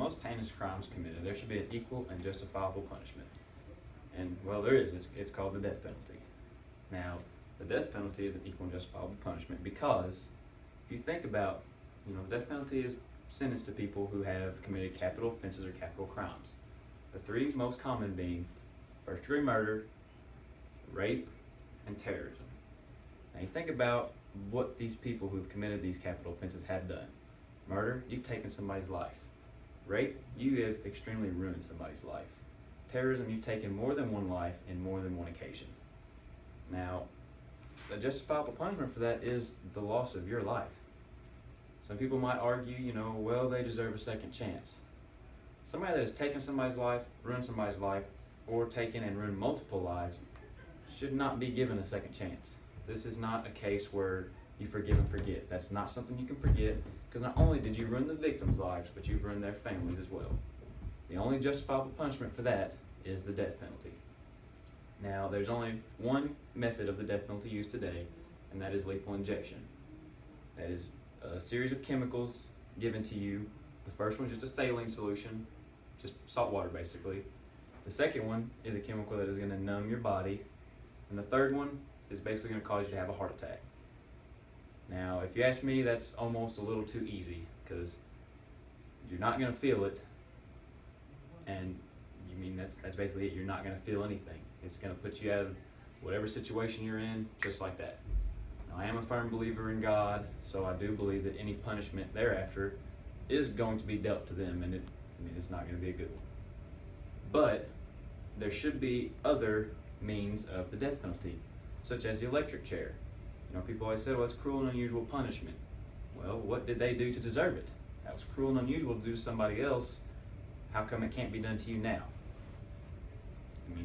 most heinous crimes committed, there should be an equal and justifiable punishment. And, well, there is. It's called the death penalty. Now, the death penalty is an equal and justifiable punishment because if you think about, the death penalty is sentenced to people who have committed capital offenses or capital crimes. The three most common being first-degree murder, rape, and terrorism. Now, you think about what these people who've committed these capital offenses have done. Murder, you've taken somebody's life. Rape, you have extremely ruined somebody's life. Terrorism, you've taken more than one life in more than one occasion. Now, a justifiable punishment for that is the loss of your life. Some people might argue, well, they deserve a second chance. Somebody that has taken somebody's life, ruined somebody's life, or taken and ruined multiple lives should not be given a second chance. This is not a case where you forgive and forget. That's not something you can forget, because not only did you ruin the victims' lives, but you've ruined their families as well. The only justifiable punishment for that is the death penalty. Now, there's only one method of the death penalty used today, and that is lethal injection. That is a series of chemicals given to you. The first one is just a saline solution, just salt water basically. The second one is a chemical that is going to numb your body. And the third one is basically going to cause you to have a heart attack. Now, if you ask me, that's almost a little too easy because you're not going to feel it. And that's basically it. You're not going to feel anything. It's going to put you out of whatever situation you're in, just like that. Now, I am a firm believer in God, so I do believe that any punishment thereafter is going to be dealt to them, and it's not going to be a good one. But there should be other means of the death penalty, such as the electric chair. People always say, well, it's cruel and unusual punishment. Well, what did they do to deserve it? That was cruel and unusual to do to somebody else. How come it can't be done to you now?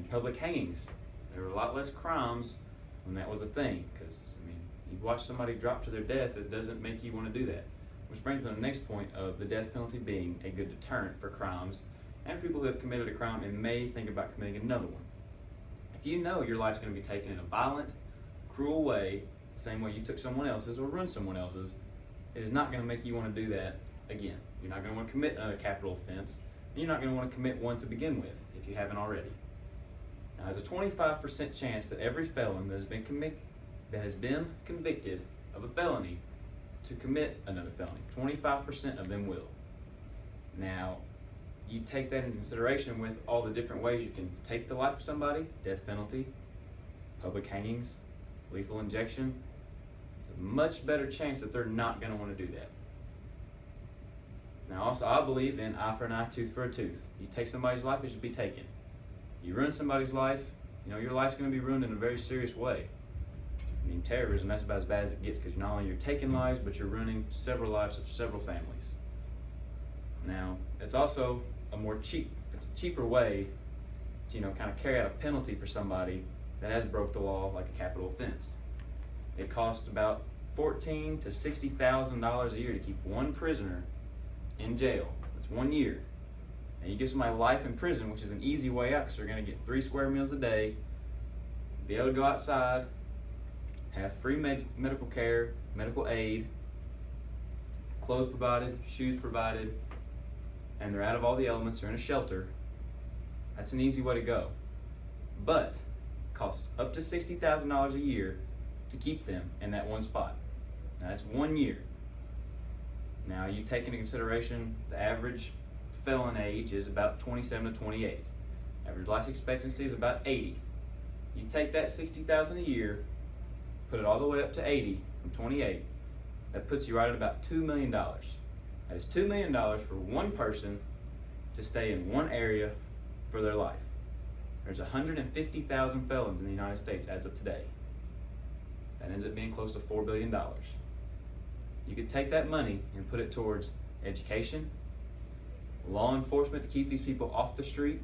Public hangings. There were a lot less crimes when that was a thing, because, you watch somebody drop to their death, it doesn't make you want to do that. Which brings me to the next point of the death penalty being a good deterrent for crimes and for people who have committed a crime and may think about committing another one. If you know your life's going to be taken in a violent, cruel way, the same way you took someone else's or ruined someone else's, it is not going to make you want to do that again. You're not going to want to commit another capital offense, and you're not going to want to commit one to begin with if you haven't already. Now, there's a 25% chance that every felon that has been convicted of a felony to commit another felony. 25% of them will. Now, you take that into consideration with all the different ways you can take the life of somebody: death penalty, public hangings, lethal injection. It's a much better chance that they're not going to want to do that. Now, also, I believe in eye for an eye, tooth for a tooth. You take somebody's life, it should be taken. You ruin somebody's life, your life's going to be ruined in a very serious way. Terrorism, that's about as bad as it gets, because not only you're taking lives, but you're ruining several lives of several families. Now, it's also it's a cheaper way to, kind of carry out a penalty for somebody that has broke the law, like a capital offense. It costs about $14,000 to $60,000 a year to keep one prisoner in jail. That's 1 year. And you give somebody life in prison, which is an easy way out, because they're going to get 3 square meals a day, be able to go outside, have free medical care, medical aid, clothes provided, shoes provided, and they're out of all the elements, they're in a shelter. That's an easy way to go. But it costs up to $60,000 a year to keep them in that one spot. Now, that's 1 year. Now, you take into consideration the average felon age is about 27 to 28. Average life expectancy is about 80. You take that $60,000 a year, put it all the way up to 80 from 28, that puts you right at about $2 million. That is $2 million for one person to stay in one area for their life. There's 150,000 felons in the United States as of today. That ends up being close to $4 billion. You could take that money and put it towards education, law enforcement to keep these people off the street.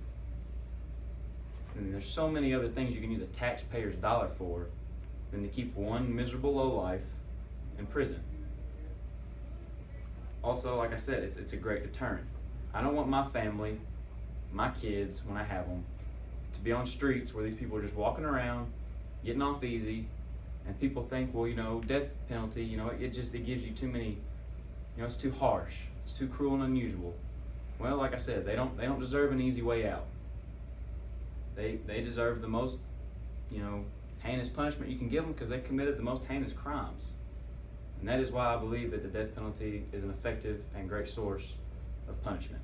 And there's so many other things you can use a taxpayer's dollar for than to keep one miserable lowlife in prison. Also, like I said, it's a great deterrent. I don't want my family, my kids, when I have them, to be on streets where these people are just walking around, getting off easy, and people think, well, death penalty, it gives you too many, it's too harsh, it's too cruel and unusual. well, like I said, they don't deserve an easy way out. They deserve the most, heinous punishment you can give them because they committed the most heinous crimes. And that is why I believe that the death penalty is an effective and great source of punishment.